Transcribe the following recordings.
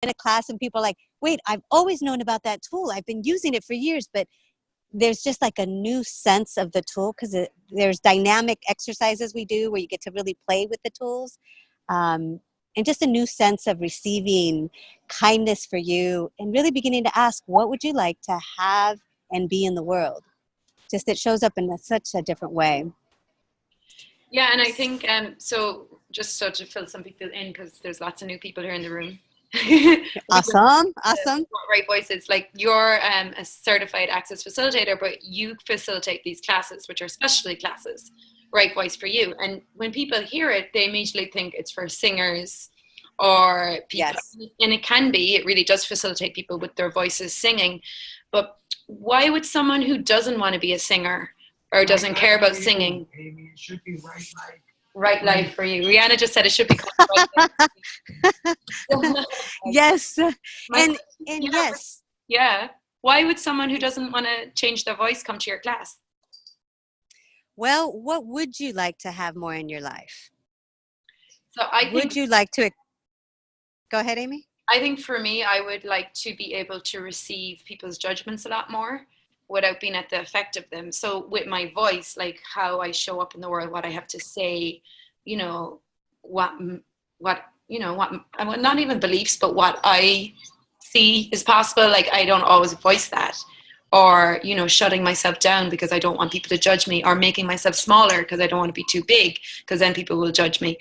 in a class and people are like, wait, I've always known about that tool. I've been using it for years, but there's just like a new sense of the tool because there's dynamic exercises we do where you get to really play with the tools. And just a new sense of receiving kindness for you and really beginning to ask, what would you like to have and be in the world? Just it shows up in such a different way. Yeah, and I think, so just so to fill some people in, because there's lots of new people here in the room. Awesome. Right Voices, like you're a certified access facilitator, but you facilitate these classes, which are specialty classes, Right Voice for You. And when people hear it, they immediately think it's for singers or people. Yes. And it really does facilitate people with their voices singing. But why would someone who doesn't want to be a singer or doesn't care about singing? Amy, it should be Right Life. Right Life for You. Rihanna just said it should be called Right Life. Yes. And yes. Yeah. Why would someone who doesn't want to change their voice come to your class? Well, what would you like to have more in your life? So would you like to... Go ahead, Amy. I think for me, I would like to be able to receive people's judgments a lot more without being at the effect of them. So with my voice, like how I show up in the world, what I have to say, what not even beliefs, but what I see is possible. Like I don't always voice that, or, shutting myself down because I don't want people to judge me, or making myself smaller because I don't want to be too big because then people will judge me.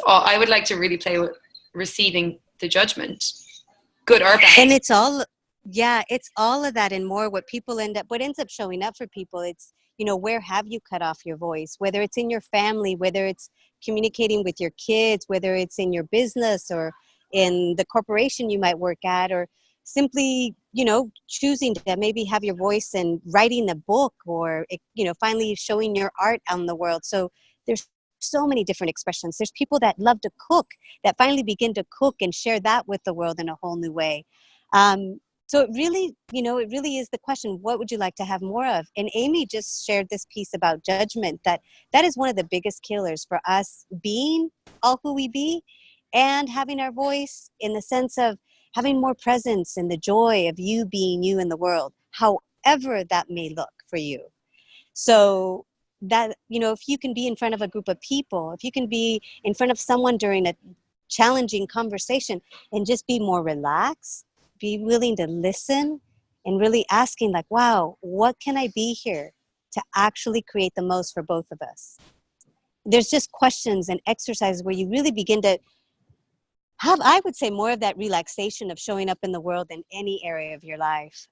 I would like to really play with receiving the judgment, good or bad. And it's all of that and more. What ends up showing up for people, it's, where have you cut off your voice? Whether it's in your family, whether it's communicating with your kids, whether it's in your business or in the corporation you might work at, or simply, choosing to maybe have your voice and writing a book, or, finally showing your art out in the world. So there's so many different expressions. There's people that love to cook that finally begin to cook and share that with the world in a whole new way. So it really is the question, what would you like to have more of? And Amy just shared this piece about judgment, that is one of the biggest killers for us being all who we be and having our voice, in the sense of having more presence and the joy of you being you in the world, however that may look for you. So that, if you can be in front of a group of people, if you can be in front of someone during a challenging conversation and just be more relaxed, be willing to listen and really asking like, wow, what can I be here to actually create the most for both of us? There's just questions and exercises where you really begin to have, I would say, more of that relaxation of showing up in the world in any area of your life.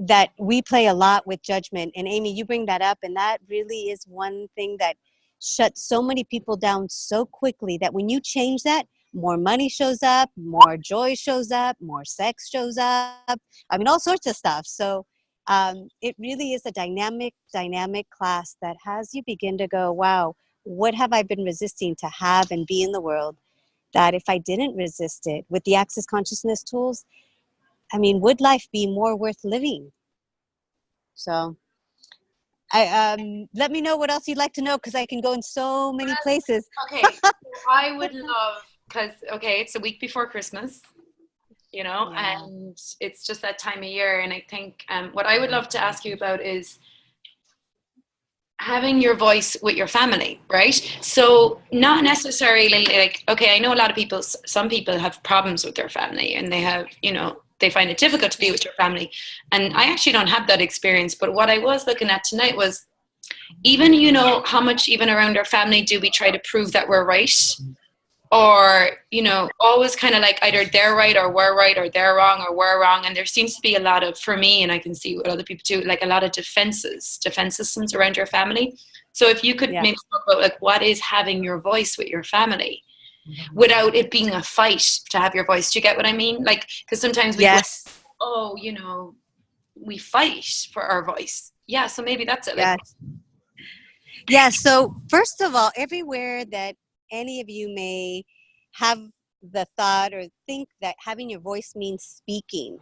That we play a lot with judgment. And Amy, you bring that up, and that really is one thing that shuts so many people down so quickly, that when you change that, more money shows up, more joy shows up, more sex shows up. I mean, all sorts of stuff. So it really is a dynamic class that has you begin to go, wow, what have I been resisting to have and be in the world, that if I didn't resist it with the Access Consciousness tools, I mean, would life be more worth living? So let me know what else you'd like to know, because I can go in so many places. Okay, so I would love, because, it's a week before Christmas, and it's just that time of year. And I think what I would love to ask you about is having your voice with your family, right? So not necessarily like, I know a lot of people, some people have problems with their family, and they have, they find it difficult to be with your family. And I actually don't have that experience. But what I was looking at tonight was, even, how much even around our family do we try to prove that we're right? Or, always kind of like either they're right or we're right, or they're wrong or we're wrong. And there seems to be a lot of, for me, and I can see what other people do, like a lot of defense systems around your family. So if you could maybe talk about like, what is having your voice with your family without it being a fight to have your voice? Do you get what I mean? Like, because sometimes we we fight for our voice. Yeah, so maybe that's it. Like, yeah, so first of all, everywhere that any of you may have the thought or think that having your voice means speaking,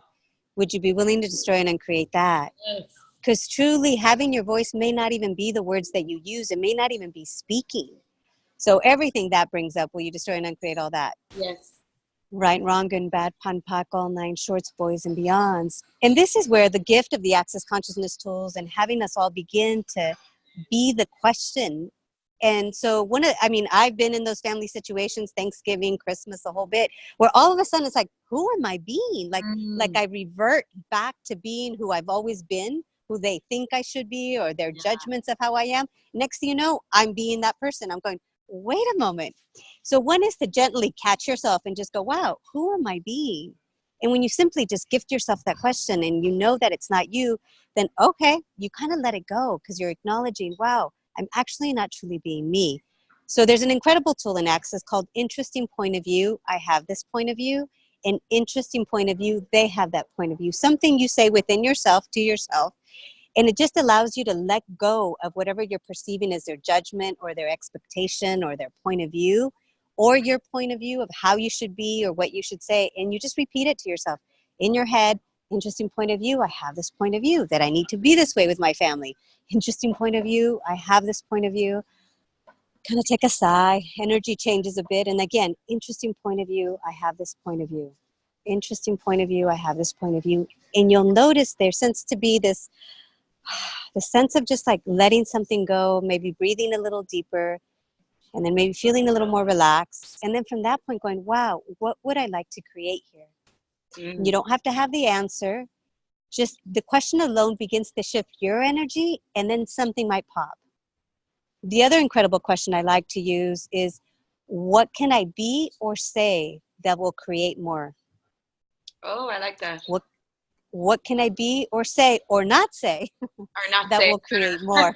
would you be willing to destroy and uncreate that? Yes. Because truly, having your voice may not even be the words that you use. It may not even be speaking. So everything that brings up, will you destroy and uncreate all that? Yes. Right, wrong, good and bad, pun, pack, all nine shorts, boys and beyonds. And this is where the gift of the Access Consciousness tools and having us all begin to be the question. And so I've been in those family situations, Thanksgiving, Christmas, a whole bit, where all of a sudden it's like, who am I being? Like I revert back to being who I've always been, who they think I should be, or their judgments of how I am. Next thing you know, I'm being that person. I'm going, wait a moment. So one is to gently catch yourself and just go, wow, who am I being? And when you simply just gift yourself that question and you know that it's not you, then okay, you kind of let it go because you're acknowledging, wow, I'm actually not truly being me. So there's an incredible tool in Access called Interesting Point of View. I have this point of view. An interesting point of view, they have that point of view. Something you say within yourself to yourself. And it just allows you to let go of whatever you're perceiving as their judgment or their expectation or their point of view or your point of view of how you should be or what you should say. And you just repeat it to yourself in your head. Interesting point of view. I have this point of view that I need to be this way with my family. Interesting point of view. I have this point of view. Kind of take a sigh. Energy changes a bit. And again, interesting point of view. I have this point of view. Interesting point of view. I have this point of view. And you'll notice there tends to be this the sense of just like letting something go, maybe breathing a little deeper, and then maybe feeling a little more relaxed. And then from that point going, wow, what would I like to create here? You don't have to have the answer. Just the question alone begins to shift your energy, and then something might pop. The other incredible question I like to use is, what can I be or say that will create more? Oh, I like that. What can I be or say or not say Or not that say. will create more?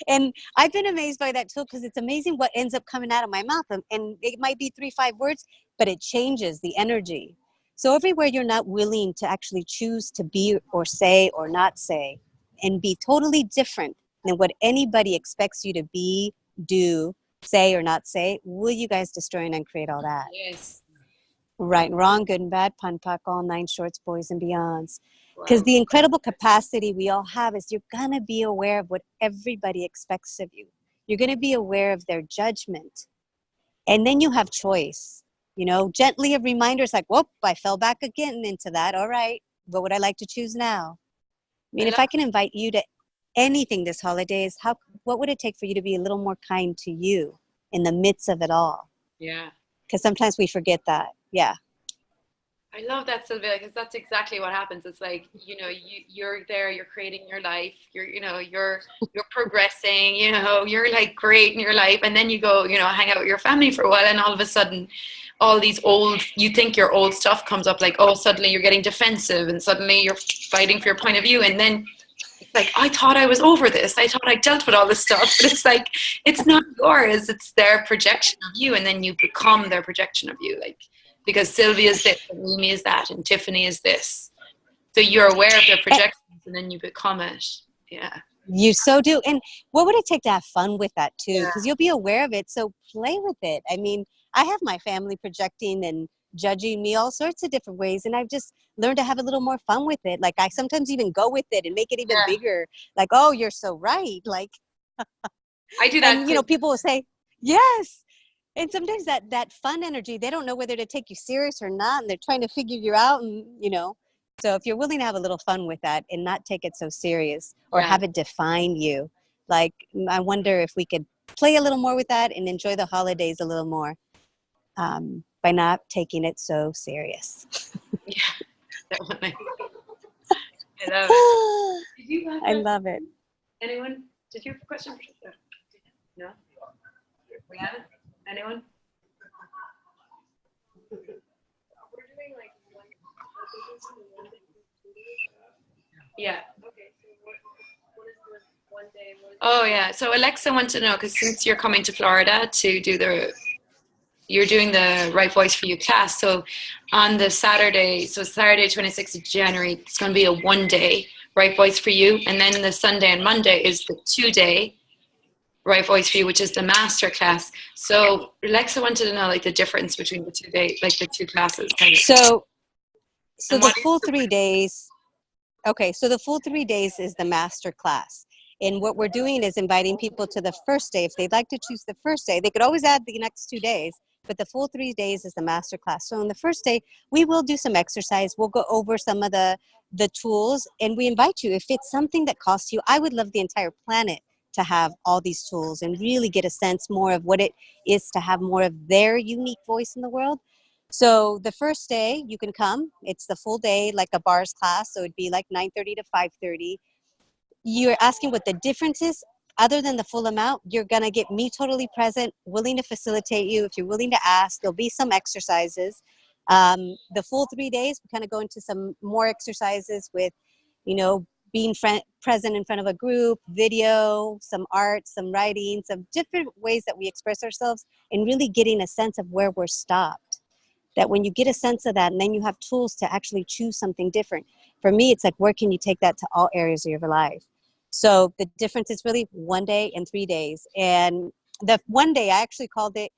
And I've been amazed by that too, because it's amazing what ends up coming out of my mouth. And it might be 3-5 words, but it changes the energy. So everywhere you're not willing to actually choose to be or say or not say and be totally different than what anybody expects you to be, do, say or not say, will you guys destroy and uncreate all that? Yes. Right and wrong, good and bad, pun, puck, all nine shorts, boys and beyonds. Because Wow. the incredible capacity we all have is you're going to be aware of what everybody expects of you. You're going to be aware of their judgment. And then you have choice. Gently a reminder. It's like, whoop, I fell back again into that. All right, what would I like to choose now? If I can invite you to anything this holidays, what would it take for you to be a little more kind to you in the midst of it all? Yeah. Because sometimes we forget that. Yeah. I love that, Sylvia, because that's exactly what happens. It's like, you're there, you're creating your life, you're progressing, you're like great in your life. And then you go, hang out with your family for a while. And all of a sudden, all these you think your old stuff comes up, like, oh, suddenly you're getting defensive and suddenly you're fighting for your point of view. And then it's like, I thought I was over this. I thought I dealt with all this stuff. But it's like, it's not yours. It's their projection of you. And then you become their projection of you. Like, because Sylvia is this, and Mimi is that, and Tiffany is this. So you're aware of their projections, and then you become it. Yeah. You so do. And what would it take to have fun with that too? Yeah. Because you'll be aware of it. So play with it. I have my family projecting and judging me all sorts of different ways. And I've just learned to have a little more fun with it. Like I sometimes even go with it and make it even bigger. Like, oh, you're so right. Like, I do that. And, people will say, yes. And sometimes that fun energy, they don't know whether to take you serious or not. And they're trying to figure you out. And, so if you're willing to have a little fun with that and not take it so serious or have it define you, like, I wonder if we could play a little more with that and enjoy the holidays a little more by not taking it so serious. Yeah, definitely. I love it. Did you I love it. Anyone? Did you have a question? No? We haven't? Anyone? Yeah. Oh yeah. So Alexa wants to know, because since you're coming to Florida to do you're doing the Right Voice for You class. So on the Saturday, Saturday 26th of January, it's going to be a 1-day Right Voice for You, and then the Sunday and Monday is the 2-day Right Voice for You, which is the master class. So Alexa wanted to know, like, the difference between the 2 days, like the two classes. Kind of. So the full 3 days. Okay, so the full 3 days is the master class. And what we're doing is inviting people to the first day. If they'd like to choose the first day, they could always add the next 2 days. but the full 3 days is the master class. So on the first day, we will do some exercise. We'll go over some of the tools, and we invite you. If it's something that costs you, I would love the entire planet to have all these tools and really get a sense more of what it is to have more of their unique voice in the world. So the first day you can come, it's the full day, like a bars class. So it'd be like 9:30 to 5:30. You're asking what the difference is. Other than the full amount, you're going to get me totally present, willing to facilitate you. If you're willing to ask, there'll be some exercises. The full 3 days, we kind of go into some more exercises with, being present in front of a group, video, some art, some writing, some different ways that we express ourselves, and really getting a sense of where we're stopped. That when you get a sense of that, and then you have tools to actually choose something different. For me, it's like, where can you take that to all areas of your life? So the difference is really 1 day and 3 days. And the 1 day, I actually called it,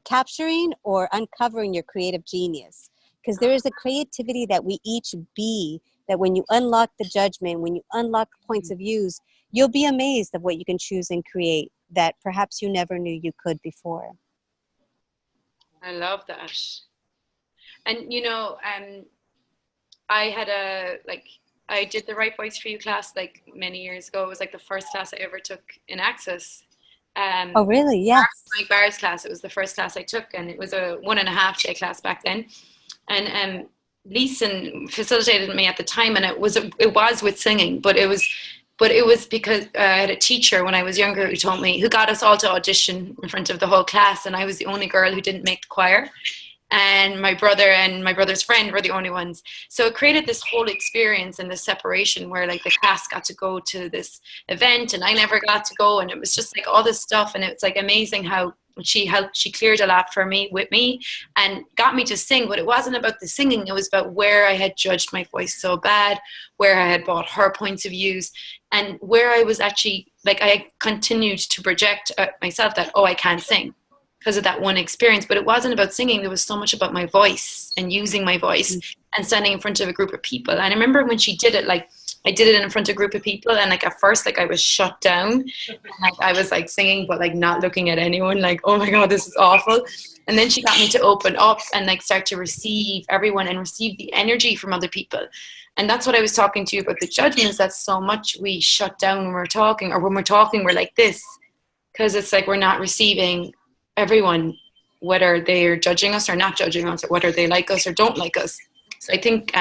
capturing or uncovering your creative genius. Because there is a creativity that we each be, that when you unlock the judgment, when you unlock points of views, you'll be amazed of what you can choose and create that perhaps you never knew you could before. I love that. And, I did the Right Voice for You class like many years ago. It was like the first class I ever took in Access. Oh, really? Yes. My bars class. It was the first class I took, and it was a 1.5 day class back then. And Leeson facilitated me at the time, and it was with singing, but it was because I had a teacher when I was younger who got us all to audition in front of the whole class, and I was the only girl who didn't make the choir. And my brother and my brother's friend were the only ones. So it created this whole experience and this separation where like the class got to go to this event and I never got to go. And it was just like all this stuff. And it's like amazing how she cleared a lot for me with me and got me to sing. But it wasn't about the singing. It was about where I had judged my voice so bad, where I had bought her points of views, and where I was actually like, I continued to project myself that, oh, I can't sing, because of that one experience. But it wasn't about singing. There was so much about my voice and using my voice and standing in front of a group of people. And I remember when she did it, like I did it in front of a group of people, and like at first, like I was shut down, and, like I was like singing but like not looking at anyone, like, oh my God, this is awful. And then she got me to open up and like start to receive everyone and receive the energy from other people. And that's what I was talking to you about, the judgments, that so much we shut down when we're talking, or when we're talking we're like this, because it's like we're not receiving everyone, whether they're judging us or not judging us, or whether they like us or don't like us. So I think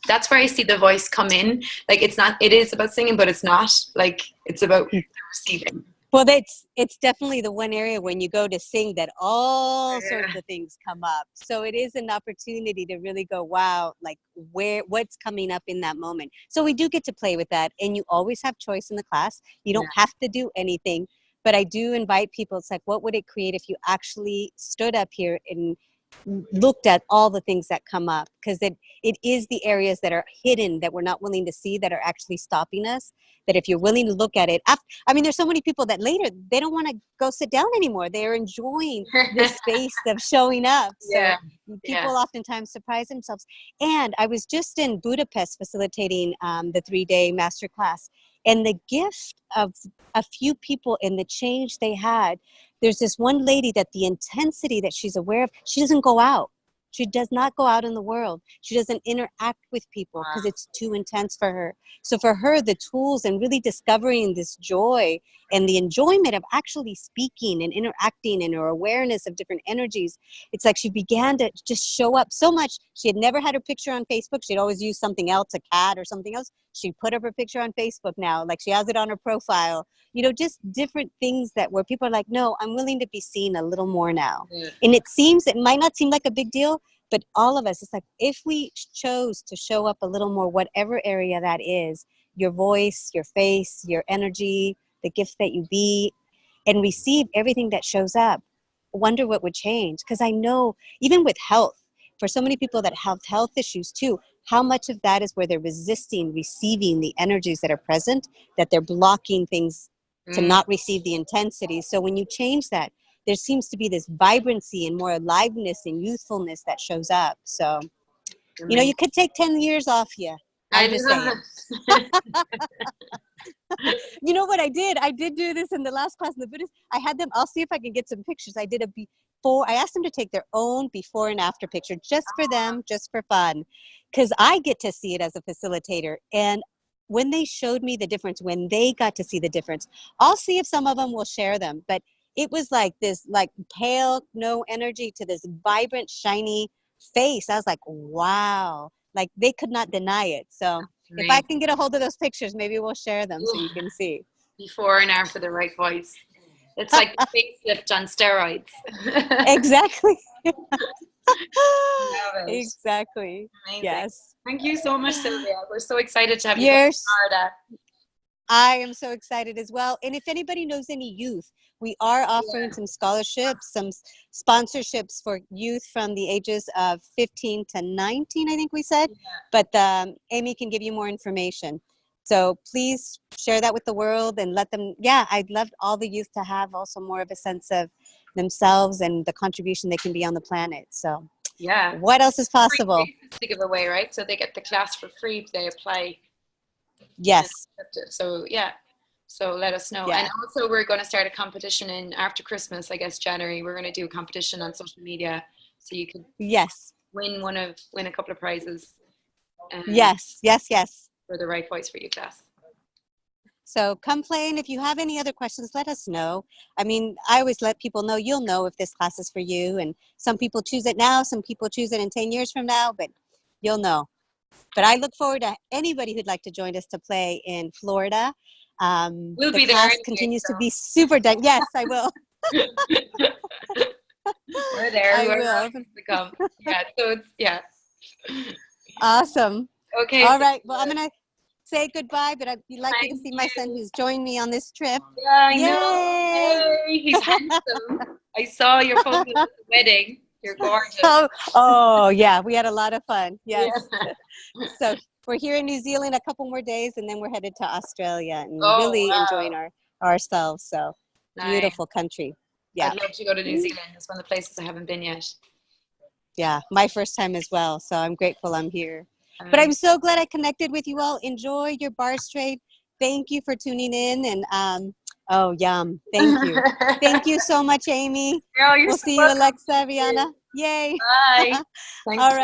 that's where I see the voice come in. Like it is about singing, but it's not. Like it's about receiving. Well, it's definitely the one area when you go to sing that all sorts of things come up. So it is an opportunity to really go, wow, like what's coming up in that moment. So we do get to play with that, and you always have choice in the class. You don't have to do anything. But I do invite people, it's like, what would it create if you actually stood up here and looked at all the things that come up? Because it is the areas that are hidden that we're not willing to see that are actually stopping us. That if you're willing to look at it, there's so many people that later, they don't want to go sit down anymore. They're enjoying this space of showing up. So people oftentimes surprise themselves. And I was just in Budapest facilitating the 3-day masterclass. And the gift of a few people and the change they had, there's this one lady that the intensity that she's aware of, she doesn't go out. She does not go out in the world. She doesn't interact with people because it's too intense for her. So for her, the tools and really discovering this joy and the enjoyment of actually speaking and interacting and her awareness of different energies, it's like she began to just show up so much. She had never had her picture on Facebook. She'd always use something else, a cat or something else. She put up her picture on Facebook now, like she has it on her profile. Just different things that where people are like, no, I'm willing to be seen a little more now. Yeah. And it might not seem like a big deal, but all of us, it's like, if we chose to show up a little more, whatever area that is, your voice, your face, your energy, the gift that you be, and receive everything that shows up, wonder what would change. Because I know, even with health, for so many people that have health issues too, how much of that is where they're resisting receiving the energies that are present, that they're blocking things to not receive the intensity. So when you change that, there seems to be this vibrancy and more aliveness and youthfulness that shows up. So, you could take 10 years off you. I'm just saying. You know what I did? I did do this in the last class in the Buddhist. I had them, I'll see if I can get some pictures. I did a before, I asked them to take their own before and after picture just for them, just for fun. Because I get to see it as a facilitator. And when they showed me the difference, when they got to see the difference, I'll see if some of them will share them. But it was like this, like pale, no energy to this vibrant, shiny face. I was like, wow, like they could not deny it. So if I can get a hold of those pictures, maybe we'll share them so you can see. Before and after the right voice. It's like the facelift on steroids. Exactly. Love it. Exactly. Amazing. Yes. Thank you so much, Sylvia. We're so excited to have you You're in Florida. I am so excited as well. And if anybody knows any youth, we are offering some scholarships, some sponsorships for youth from the ages of 15 to 19, I think we said. But Amy can give you more information. So please share that with the world and let them, I'd love all the youth to have also more of a sense of themselves and the contribution they can be on the planet. So what else is possible? To give away, right? So they get the class for free if they apply. Yes. So so let us know. And also we're going to start a competition in after Christmas, I guess January. We're going to do a competition on social media, so you can win a couple of prizes. Yes. For the Right Voice for You class. So come play, and if you have any other questions, let us know. I mean, I always let people know, you'll know if this class is for you, and some people choose it now, some people choose it in 10 years from now, but you'll know. But I look forward to anybody who'd like to join us to play in Florida. We'll the be there class anyway, continues to be super done. Yes, I will. We're there. I will. To come. So it's Awesome. Okay. All right. Well, I'm gonna say goodbye, but I'd be lucky to see my son who's joined me on this trip. Yeah, I know. Yay. He's handsome. I saw your photo at the wedding. You're gorgeous. Oh yeah, we had a lot of fun. Yes. So we're here in New Zealand a couple more days, and then we're headed to Australia and really enjoying ourselves. So beautiful country. Yeah. I'd love to go to New Zealand. It's one of the places I haven't been yet. Yeah, my first time as well. So I'm grateful I'm here. But I'm so glad I connected with you all. Enjoy your bar straight. Thank you for tuning in. And oh, yum. Thank you. Thank you so much, Amy. Girl, we'll see you, Alexa, Viana. Yay. Bye. All right.